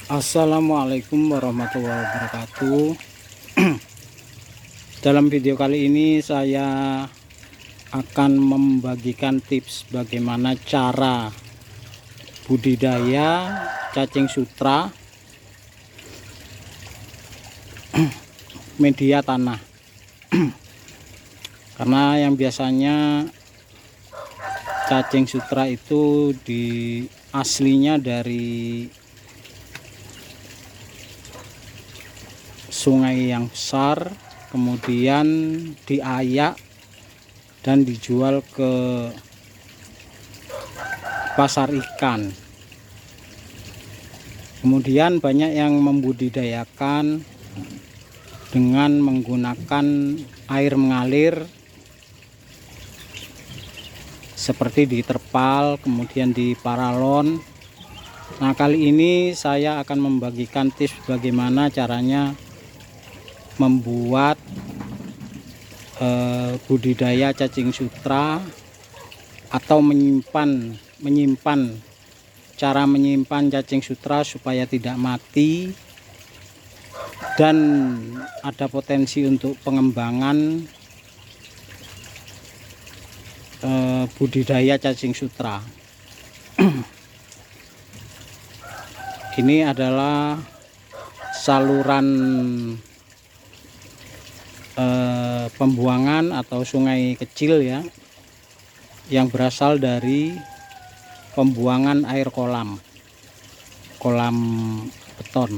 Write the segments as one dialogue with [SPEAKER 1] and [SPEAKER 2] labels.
[SPEAKER 1] Assalamualaikum warahmatullahi wabarakatuh. Dalam video kali ini saya akan membagikan tips bagaimana cara budidaya cacing sutra media tanah. Karena yang biasanya cacing sutra itu aslinya dari sungai yang besar, kemudian diayak dan dijual ke pasar ikan. Kemudian banyak yang membudidayakan dengan menggunakan air mengalir seperti di terpal, kemudian di paralon. Nah, kali ini saya akan membagikan tips bagaimana caranya membuat budidaya cacing sutra atau menyimpan cara menyimpan cacing sutra supaya tidak mati dan ada potensi untuk pengembangan budidaya cacing sutra. Ini adalah saluran pembuangan atau sungai kecil ya, yang berasal dari pembuangan air kolam beton,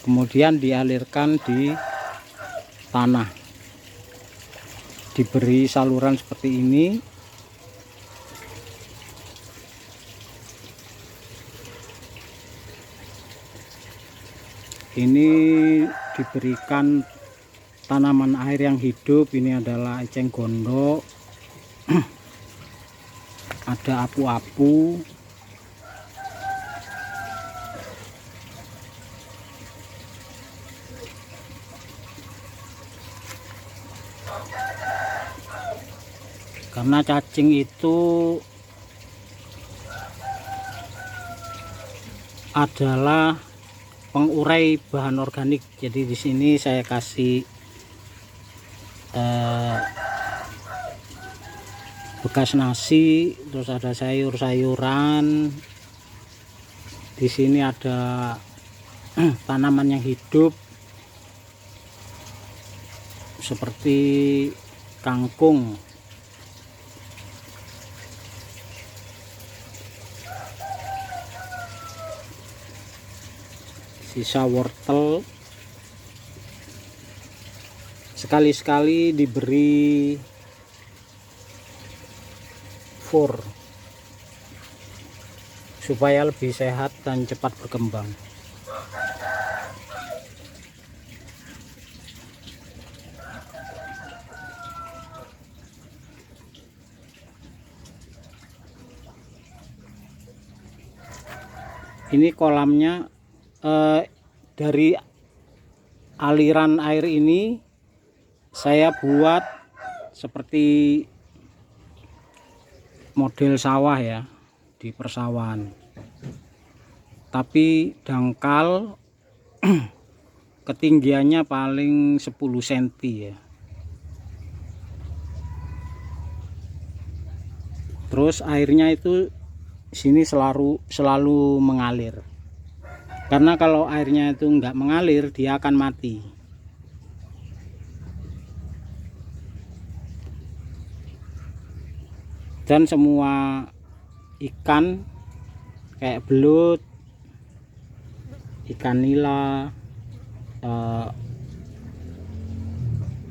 [SPEAKER 1] kemudian dialirkan di tanah, diberi saluran seperti ini. Ini diberikan tanaman air yang hidup. Ini adalah eceng gondok, ada apu-apu, karena cacing itu adalah pengurai bahan organik. Jadi di sini saya kasih bekas nasi, terus ada sayur-sayuran. Di sini ada tanaman yang hidup seperti kangkung, sisa wortel. Sekali-sekali diberi fur supaya lebih sehat dan cepat berkembang. Ini kolamnya, dari aliran air ini saya buat seperti model sawah ya, di persawahan, tapi dangkal. Ketinggiannya paling 10 cm ya. Terus airnya itu sini selalu mengalir, karena kalau airnya itu enggak mengalir dia akan mati. Dan semua ikan kayak belut, ikan nila,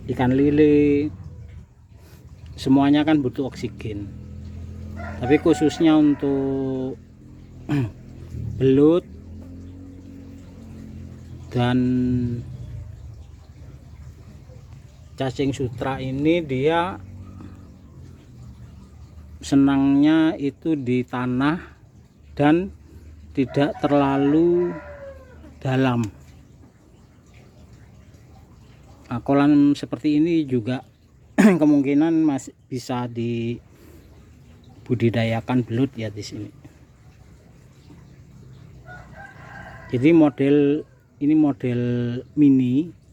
[SPEAKER 1] ikan lele, semuanya kan butuh oksigen. Tapi khususnya untuk belut dan cacing sutra ini, dia senangnya itu di tanah dan tidak terlalu dalam. Nah, kolam seperti ini juga kemungkinan masih bisa dibudidayakan belut ya di sini. Jadi ini model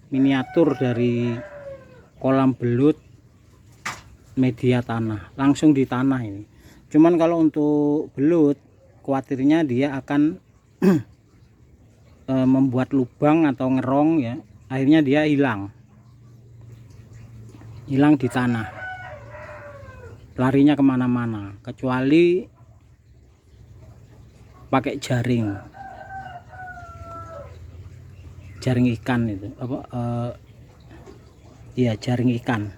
[SPEAKER 1] miniatur dari kolam belut media tanah, langsung di tanah ini. Cuman kalau untuk belut, khawatirnya dia akan membuat lubang atau ngerong ya, akhirnya dia hilang di tanah, larinya kemana-mana, kecuali pakai jaring ikan itu apa, iya jaring ikan.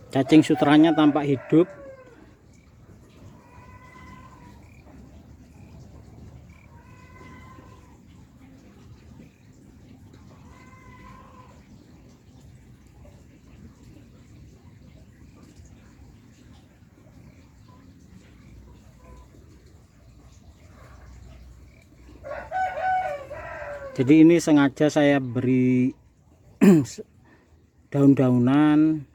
[SPEAKER 1] Cacing sutranya tampak hidup. Jadi ini sengaja saya beri daun-daunan.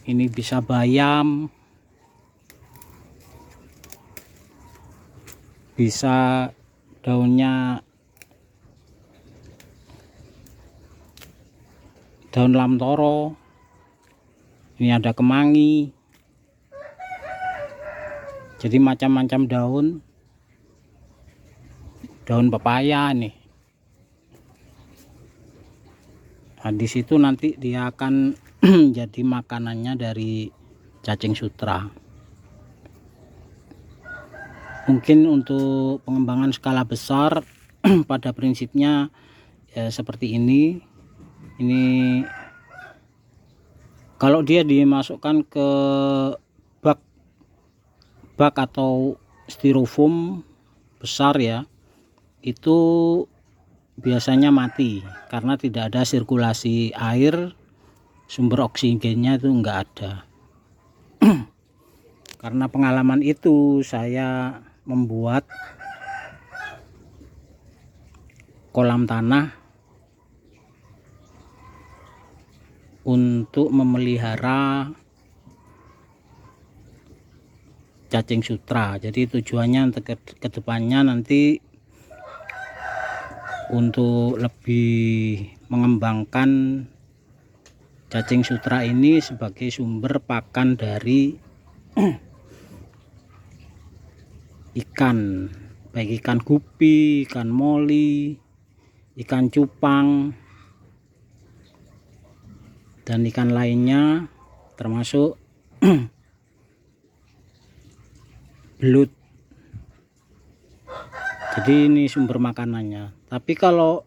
[SPEAKER 1] Ini bisa bayam, bisa daunnya daun lamtoro, ini ada kemangi, jadi macam-macam daun pepaya nih. Nah, di situ nanti dia akan jadi makanannya dari cacing sutra. Mungkin untuk pengembangan skala besar pada prinsipnya ya seperti ini. Ini kalau dia dimasukkan ke bak atau styrofoam besar ya, itu biasanya mati karena tidak ada sirkulasi air, sumber oksigennya itu enggak ada. Karena pengalaman itu saya membuat kolam tanah untuk memelihara cacing sutra. Jadi tujuannya untuk kedepannya nanti untuk lebih mengembangkan cacing sutra ini sebagai sumber pakan dari ikan, baik ikan gupi, ikan moli, ikan cupang, dan ikan lainnya termasuk belut. Jadi ini sumber makanannya. Tapi kalau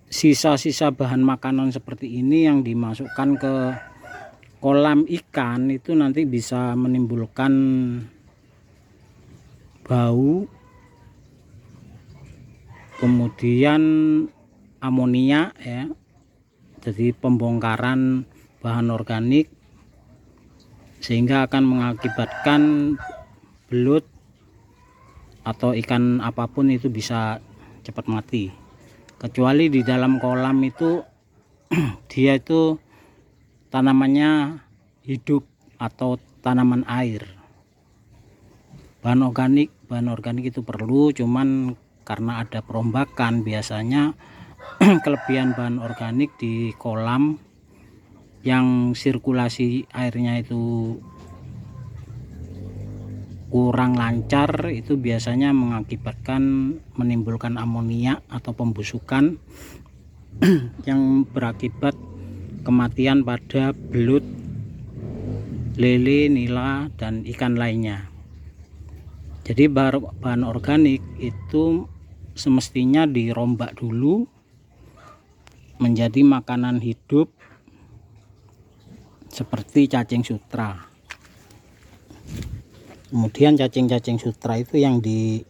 [SPEAKER 1] sisa-sisa bahan makanan seperti ini yang dimasukkan ke kolam ikan itu nanti bisa menimbulkan bau, kemudian amonia ya, jadi pembongkaran bahan organik, sehingga akan mengakibatkan belut atau ikan apapun itu bisa cepat mati. Kecuali di dalam kolam itu dia itu tanamannya hidup atau tanaman air. Bahan organik itu perlu, cuman karena ada perombakan biasanya kelebihan bahan organik di kolam yang sirkulasi airnya itu kurang lancar, itu biasanya mengakibatkan menimbulkan amonia atau pembusukan yang berakibat kematian pada belut, lele, nila, dan ikan lainnya. Jadi bahan organik itu semestinya dirombak dulu menjadi makanan hidup seperti cacing sutra. Kemudian cacing-cacing sutra itu yang diberikan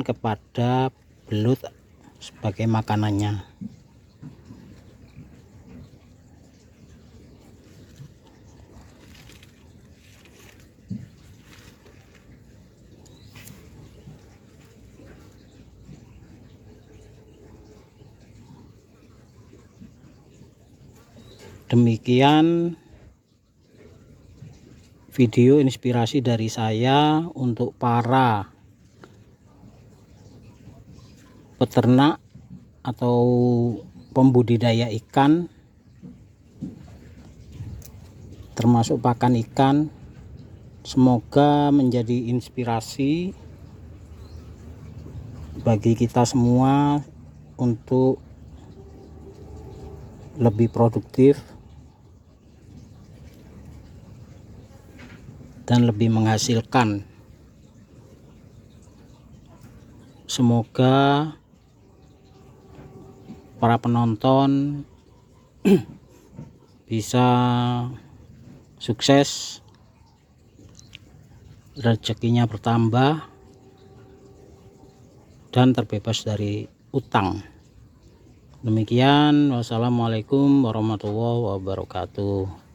[SPEAKER 1] kepada belut sebagai makanannya. Demikian video inspirasi dari saya untuk para peternak atau pembudidaya ikan, termasuk pakan ikan. Semoga menjadi inspirasi bagi kita semua untuk lebih produktif dan lebih menghasilkan. Semoga para penonton bisa sukses, rezekinya bertambah, dan terbebas dari utang. Demikian, wassalamualaikum warahmatullahi wabarakatuh.